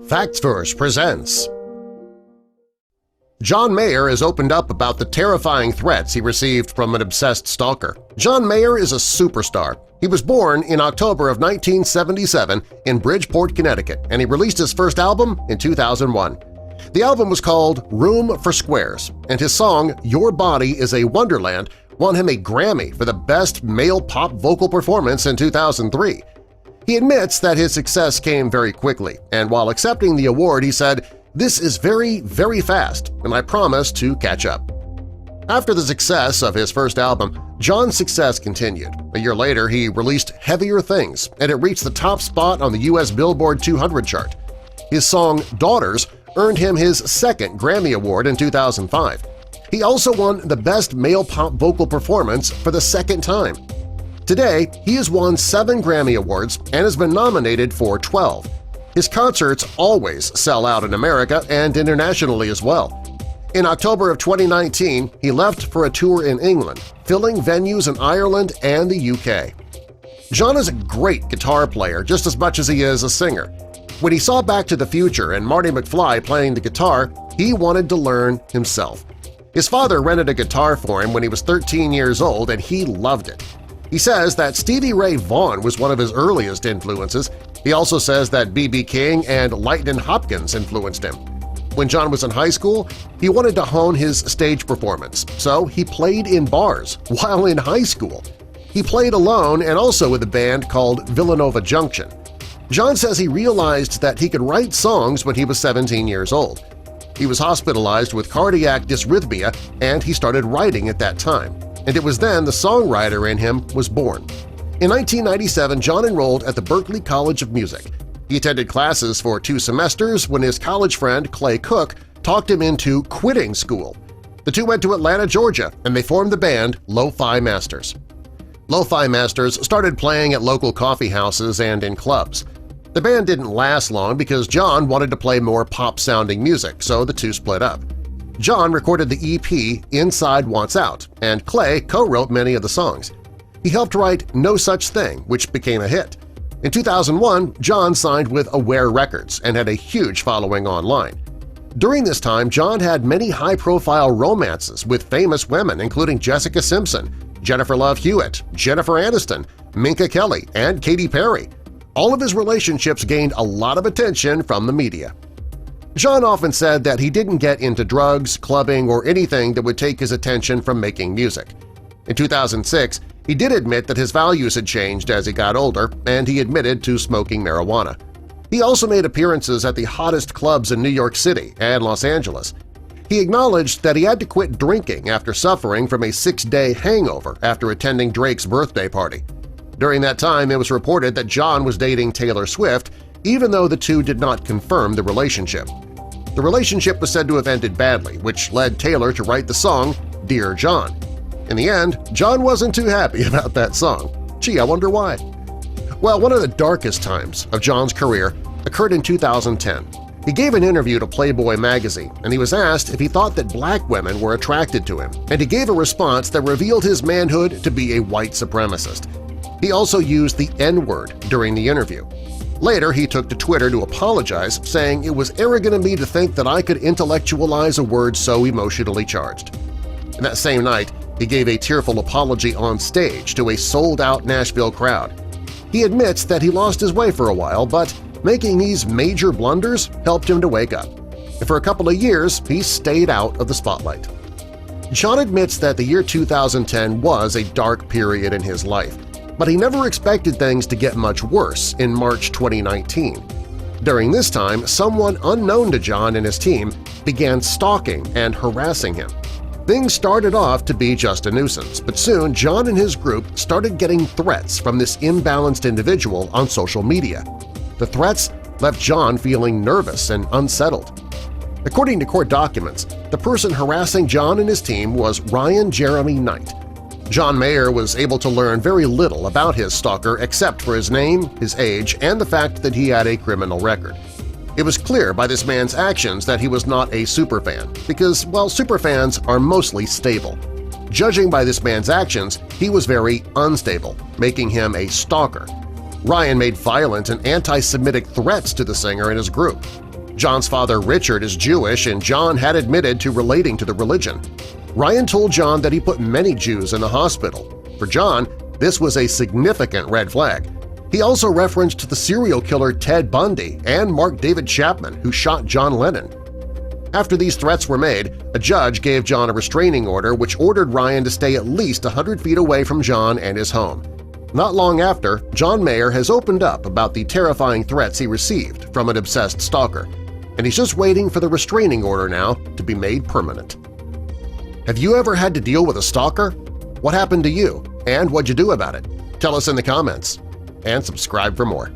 Facts Verse presents. John Mayer has opened up about the terrifying threats he received from an obsessed stalker. John Mayer is a superstar. He was born in October of 1977 in Bridgeport, Connecticut, and he released his first album in 2001. The album was called Room for Squares, and his song Your Body is a Wonderland won him a Grammy for the Best Male Pop Vocal Performance in 2003. He admits that his success came very quickly, and while accepting the award he said, "This is very, very fast, and I promise to catch up." After the success of his first album, John's success continued. A year later, he released Heavier Things, and it reached the top spot on the U.S. Billboard 200 chart. His song Daughters earned him his second Grammy Award in 2005. He also won the Best Male Pop Vocal Performance for the second time. Today, he has won 7 Grammy Awards and has been nominated for 12. His concerts always sell out in America and internationally as well. In October of 2019, he left for a tour in England, filling venues in Ireland and the UK. John is a great guitar player just as much as he is a singer. When he saw Back to the Future and Marty McFly playing the guitar, he wanted to learn himself. His father rented a guitar for him when he was 13 years old and he loved it. He says that Stevie Ray Vaughan was one of his earliest influences. He also says that B.B. King and Lightnin' Hopkins influenced him. When John was in high school, he wanted to hone his stage performance, so he played in bars while in high school. He played alone and also with a band called Villanova Junction. John says he realized that he could write songs when he was 17 years old. He was hospitalized with cardiac dysrhythmia and he started writing at that time. And it was then the songwriter in him was born. In 1997, John enrolled at the Berklee College of Music. He attended classes for 2 semesters when his college friend Clay Cook talked him into quitting school. The two went to Atlanta, Georgia, and they formed the band Lo-Fi Masters. Lo-Fi Masters started playing at local coffee houses and in clubs. The band didn't last long because John wanted to play more pop-sounding music, so the two split up. John recorded the EP Inside Wants Out, and Clay co-wrote many of the songs. He helped write No Such Thing, which became a hit. In 2001, John signed with Aware Records and had a huge following online. During this time, John had many high-profile romances with famous women including Jessica Simpson, Jennifer Love Hewitt, Jennifer Aniston, Minka Kelly, and Katy Perry. All of his relationships gained a lot of attention from the media. John often said that he didn't get into drugs, clubbing, or anything that would take his attention from making music. In 2006, he did admit that his values had changed as he got older, and he admitted to smoking marijuana. He also made appearances at the hottest clubs in New York City and Los Angeles. He acknowledged that he had to quit drinking after suffering from a 6-day hangover after attending Drake's birthday party. During that time, it was reported that John was dating Taylor Swift, even though the two did not confirm the relationship. The relationship was said to have ended badly, which led Taylor to write the song Dear John. In the end, John wasn't too happy about that song. Gee, I wonder why. Well, one of the darkest times of John's career occurred in 2010. He gave an interview to Playboy magazine, and he was asked if he thought that black women were attracted to him, and he gave a response that revealed his manhood to be a white supremacist. He also used the N-word during the interview. Later, he took to Twitter to apologize, saying it was arrogant of me to think that I could intellectualize a word so emotionally charged. And that same night, he gave a tearful apology on stage to a sold-out Nashville crowd. He admits that he lost his way for a while, but making these major blunders helped him to wake up. And for a couple of years, he stayed out of the spotlight. John admits that the year 2010 was a dark period in his life, but he never expected things to get much worse in March 2019. During this time, someone unknown to John and his team began stalking and harassing him. Things started off to be just a nuisance, but soon John and his group started getting threats from this imbalanced individual on social media. The threats left John feeling nervous and unsettled. According to court documents, the person harassing John and his team was Ryan Jeremy Knight. John Mayer was able to learn very little about his stalker except for his name, his age, and the fact that he had a criminal record. It was clear by this man's actions that he was not a superfan because, well, superfans are mostly stable. Judging by this man's actions, he was very unstable, making him a stalker. Ryan made violent and anti-Semitic threats to the singer and his group. John's father Richard is Jewish, and John had admitted to relating to the religion. Ryan told John that he put many Jews in the hospital. For John, this was a significant red flag. He also referenced the serial killer Ted Bundy and Mark David Chapman, who shot John Lennon. After these threats were made, a judge gave John a restraining order which ordered Ryan to stay at least 100 feet away from John and his home. Not long after, John Mayer has opened up about the terrifying threats he received from an obsessed stalker, and he's just waiting for the restraining order now to be made permanent. Have you ever had to deal with a stalker? What happened to you, and what'd you do about it? Tell us in the comments, and subscribe for more.